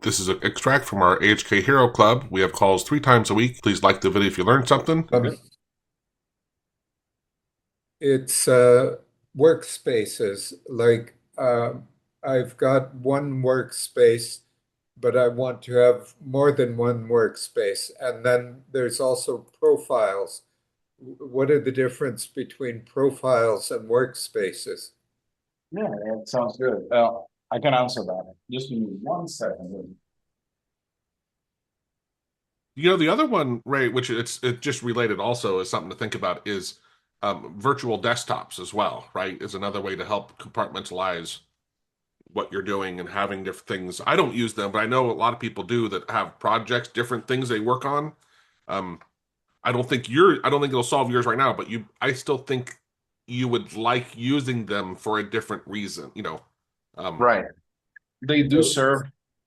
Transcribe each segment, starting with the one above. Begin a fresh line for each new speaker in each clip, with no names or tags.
This is an extract from our AHK Hero Club. We have calls 3 times a week. Please like the video if you learned something.
It's workspaces. Like I've got one workspace, but I want to have more than one workspace. And then there's also profiles. What are the difference between profiles and workspaces?
Yeah, that sounds good. I can answer that. Just give me 1 second.
The other one, Ray, which it's just related also is something to think about is virtual desktops as well, right? Is another way to help compartmentalize what you're doing and having different things. I don't use them, but I know a lot of people do that have projects, different things they work on. Um, I don't think it'll solve yours right now, but I still think you would like using them for a different reason, Um,
Right. They do
So,
serve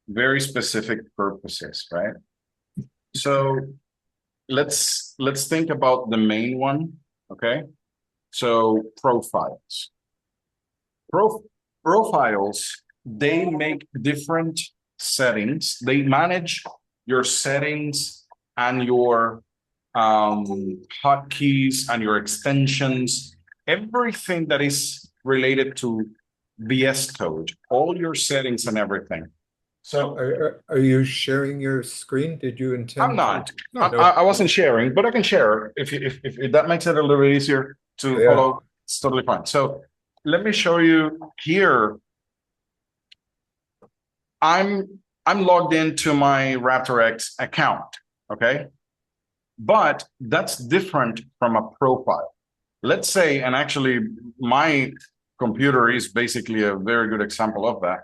very specific purposes, right? So let's think about the main one, okay? So profiles. Pro Profiles, they make different settings. They manage your settings and your hotkeys and your extensions, everything that is related to VS Code, all your settings and everything. So
are you sharing your screen? Did you
I'm
intend to?
not. I,
no,
I
No.
I wasn't sharing, but I can share if that makes it a little bit easier to
Yeah.
follow. It's totally fine. So let me show you here. I'm logged into my RaptorX account, okay? But that's different from a profile. Let's say, and actually my computer is basically a very good example of that.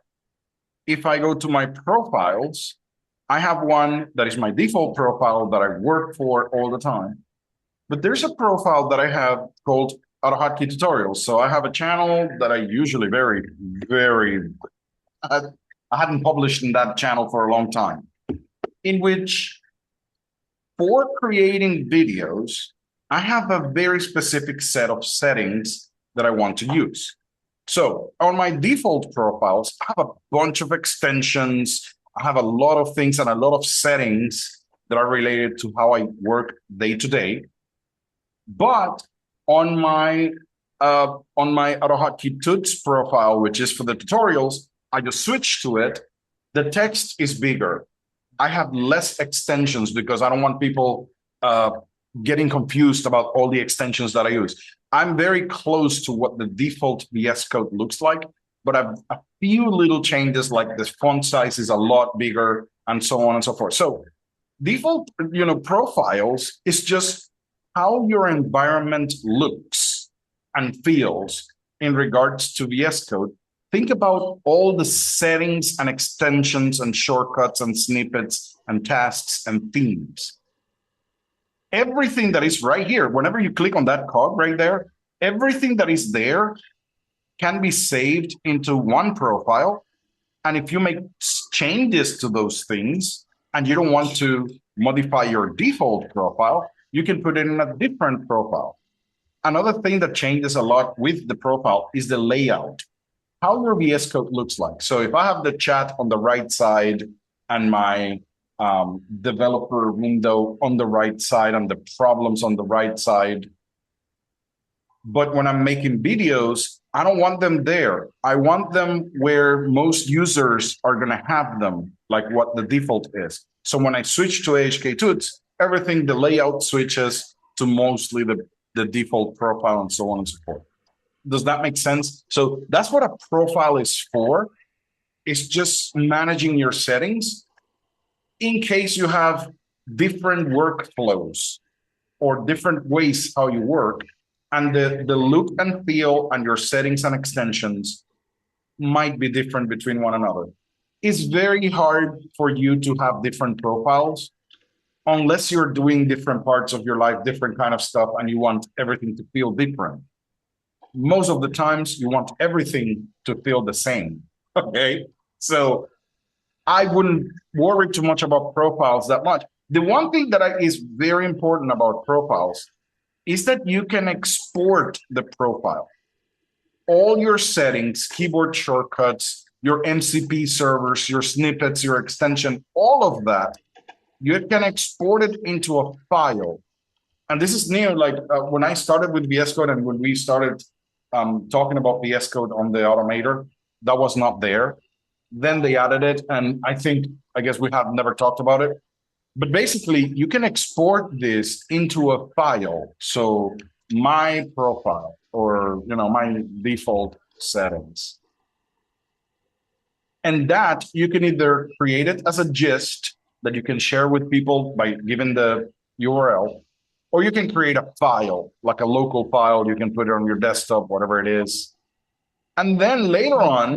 If I go to my profiles, I have one that is my default profile that I work for all the time. But there's a profile that I have called AUTOHOTKEY tutorials. So I have a channel that I usually I I hadn't published in that channel for a long time, in which for creating videos, I have a very specific set of settings that I want to use. So on my default profiles, I have a bunch of extensions. I have a lot of things and a lot of settings that are related to how I work day to day. But on my AutoHotkey Tuts profile, which is for the tutorials, I just switch to it. The text is bigger. I have less extensions because I don't want people getting confused about all the extensions that I use. I'm very close to what the default VS Code looks like, but I've a few little changes like the font size is a lot bigger and so on and so forth. So default, profiles is just how your environment looks and feels in regards to VS Code. Think about all the settings and extensions and shortcuts and snippets and tasks and themes. Everything that is right here, whenever you click on that cog right there, everything that is there can be saved into one profile. And if you make changes to those things and you don't want to modify your default profile, you can put it in a different profile. Another thing that changes a lot with the profile is the layout, how your VS Code looks like. So if I have the chat on the right side and my developer window on the right side and the problems on the right side, but when I'm making videos, I don't want them there. I want them where most users are going to have them, like what the default is. So when I switch to AHK Tuts, everything, the layout switches to mostly the default profile and so on and so forth. Does that make sense? So that's what a profile is for. It's just managing your settings in case you have different workflows or different ways how you work. And the look and feel and your settings and extensions might be different between one another. It's very hard for you to have different profiles unless you're doing different parts of your life, different kind of stuff, and you want everything to feel different. Most of the times you want everything to feel the same. Okay. So I wouldn't worry too much about profiles that much. The one thing that is very important about profiles is that you can export the profile. All your settings, keyboard shortcuts, your MCP servers, your snippets, your extension, all of that, you can export it into a file. And this is new, like when I started with VS Code and when we started talking about VS Code on the Automator, that was not there. Then they added it, and I guess we have never talked about it. But basically, you can export this into a file. So my profile, or my default settings, and that you can either create it as a gist that you can share with people by giving the URL, or you can create a file, like a local file. You can put it on your desktop, whatever it is. And then later on,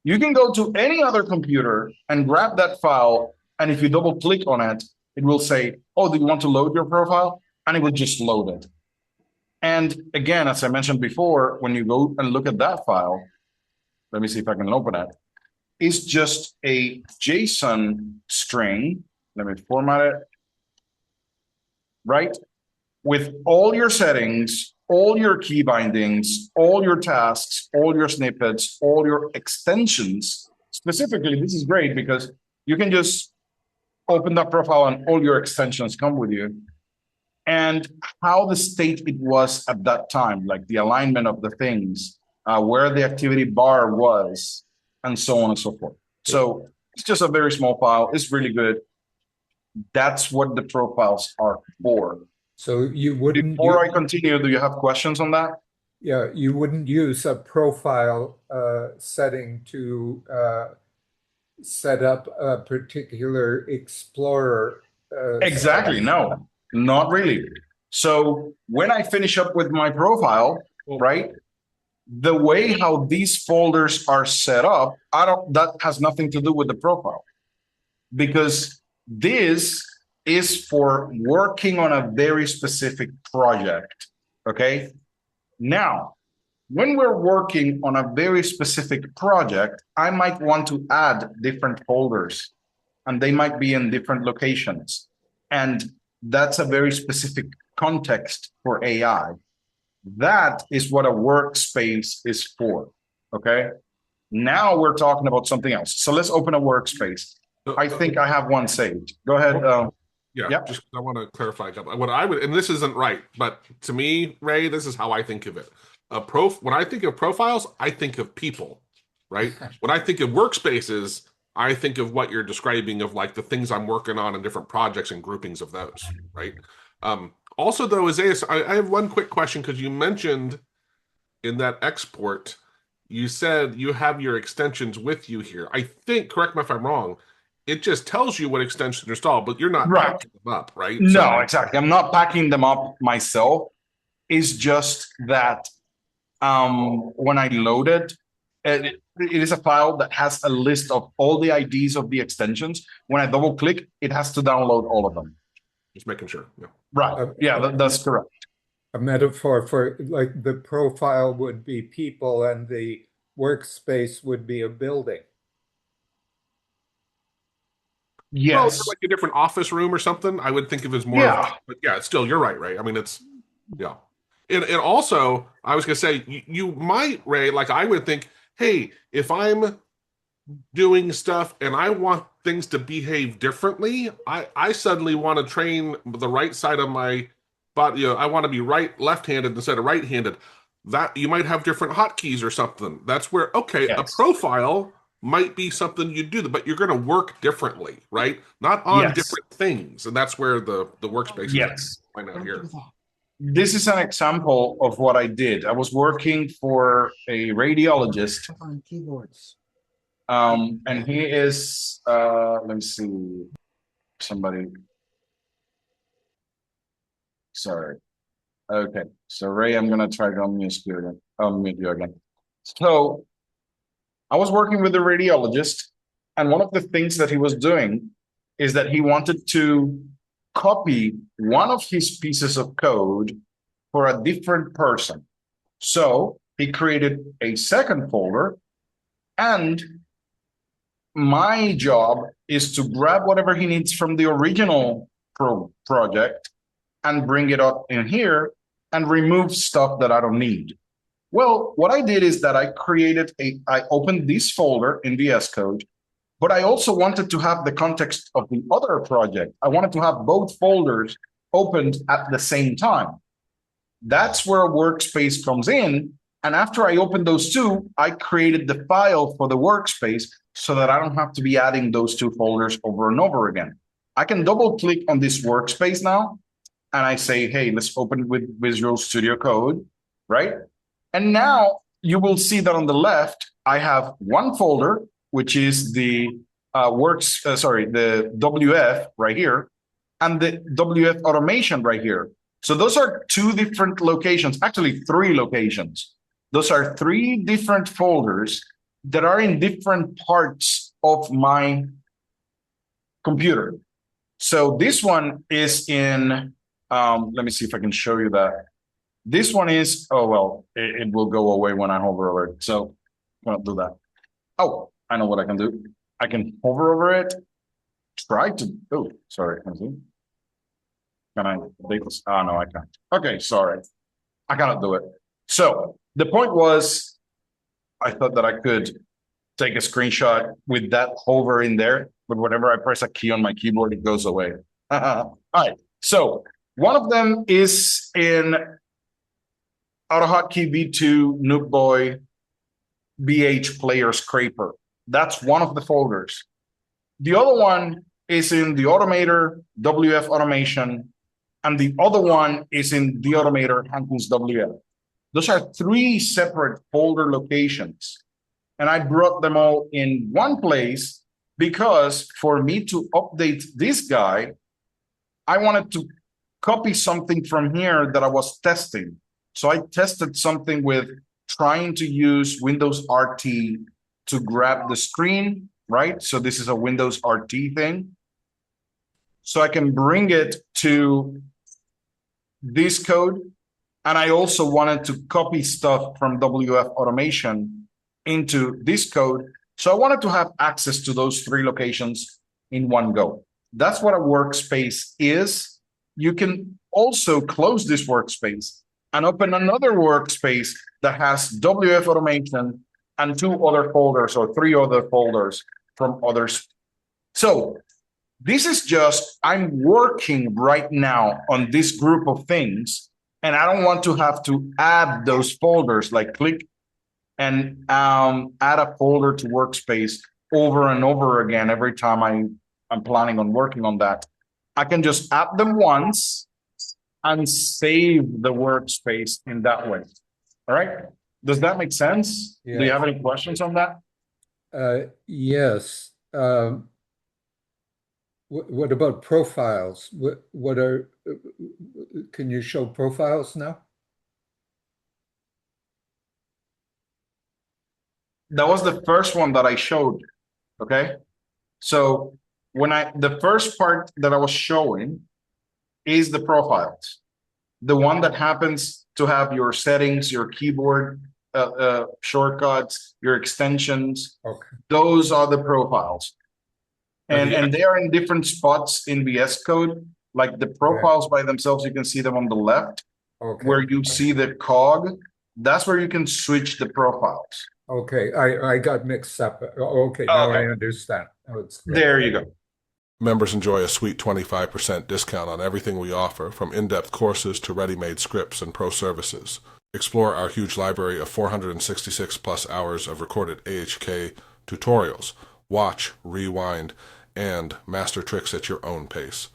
you can go to any other computer and grab that file. And if you double click on it, it will say, oh, do you want to load your profile? And it will just load it. And again, as I mentioned before, when you go and look at that file, let me see if I can open it. It's just a JSON string. Let me format it. Right? With all your settings, all your key bindings, all your tasks, all your snippets, all your extensions. Specifically, this is great because you can just open that profile and all your extensions come with you. And how the state it was at that time, like the alignment of the things, where the activity bar was, and so on and so forth. So it's just a very small file. It's really good. That's what the profiles are for.
So you wouldn't.
Before I continue, do you have questions on that?
Yeah, you wouldn't use a profile setting to set up a particular Explorer.
Exactly. No, not really. So when I finish up with my profile, right, the way how these folders are set up, that has nothing to do with the profile, because this is for working on a very specific project. Okay. Now, when we're working on a very specific project, I might want to add different folders, and they might be in different locations. And that's a very specific context for AI. That is what a workspace is for. Okay. Now we're talking about something else. So let's open a workspace. I think I have one saved. Go ahead.
Just I want to clarify what I would, and this isn't right, but to me, Ray, this is how I think of it. When I think of profiles, I think of people, right? When I think of workspaces, I think of what you're describing of like the things I'm working on in different projects and groupings of those, right? Also, though, Isaiah, I have one quick question because you mentioned in that export, you said you have your extensions with you here. I think, correct me if I'm wrong, it just tells you what extensions are installed, but you're not packing them up, right?
No, exactly. I'm not packing them up myself. It's just that when I load it, it is a file that has a list of all the IDs of the extensions. When I double click, it has to download all of them.
Just making sure. Yeah.
Right. That's correct.
A metaphor for like the profile would be people and the workspace would be a building.
Yes.
Well, like a different office room or something, I would think of as more.
Yeah.
But yeah, still, you're right. I mean, it's, yeah. And also, I was going to say, you might, Ray, like I would think, hey, if I'm doing stuff and I want things to behave differently, I suddenly want to train the right side of my body. I want to be left-handed instead of right-handed. That you might have different hotkeys or something. That's where, okay, a profile might be something you do, but you're going to work differently, right? Not on different things. And that's where the workspace is right out here.
This is an example of what I did. I was working for a radiologist.
On keyboards.
And he is, let me see, somebody. Sorry. Okay. So Ray, I'm going to try to unmute you again. So I was working with a radiologist, and one of the things that he was doing is that he wanted to copy one of his pieces of code for a different person. So he created a second folder, and my job is to grab whatever he needs from the original project and bring it up in here and remove stuff that I don't need. Well, what I did is that I opened this folder in VS Code, but I also wanted to have the context of the other project. I wanted to have both folders opened at the same time. That's where a workspace comes in. And after I opened those two, I created the file for the workspace so that I don't have to be adding those two folders over and over again. I can double click on this workspace now, and I say, hey, let's open it with Visual Studio Code, right? And now you will see that on the left, I have one folder, which is the the WF right here, and the WF automation right here. So those are two different locations, actually three locations. Those are three different folders that are in different parts of my computer. So this one is in, let me see if I can show you that. This one is, oh, well, it will go away when I hover over it. So I'm gonna do that. Oh, I know what I can do. I can hover over it, try to, oh, sorry. Can I take this? Oh, no, I can't. Okay, sorry. I cannot do it. So the point was, I thought that I could take a screenshot with that hover in there, but whenever I press a key on my keyboard, it goes away. All right, so one of them is in AUTOHOTKEY V2 Noob Boy BH Player Scraper. That's one of the folders. The other one is in the Automator WF Automation, and the other one is in the Automator Hankins WF. Those are three separate folder locations. And I brought them all in one place because for me to update this guy, I wanted to copy something from here that I was testing. So I tested something with trying to use Windows RT to grab the screen, right? So this is a Windows RT thing. So I can bring it to this code. And I also wanted to copy stuff from WF Automation into this code. So I wanted to have access to those three locations in one go. That's what a workspace is. You can also close this workspace and open another workspace that has WF Automation and two other folders or three other folders from others. So this is just, I'm working right now on this group of things, and I don't want to have to add those folders, like click and add a folder to workspace over and over again every time I'm planning on working on that. I can just add them once and save the workspace in that way. All right. Does that make sense?
Yeah.
Do you have any questions on that?
Yes. What about profiles? What are, can you show profiles now?
That was the first one that I showed. Okay. So when the first part that I was showing is the profiles, the one that happens to have your settings, your keyboard shortcuts, your extensions.
Okay.
Those are the profiles. And they are in different spots in VS Code. Like the profiles by themselves, you can see them on the left, where you see the cog. That's where you can switch the profiles.
Okay, I got mixed up. Okay, now I understand.
There you go.
Members enjoy a sweet 25% discount on everything we offer, from in-depth courses to ready-made scripts and pro services. Explore our huge library of 466 plus hours of recorded AHK tutorials. Watch, rewind, and master tricks at your own pace.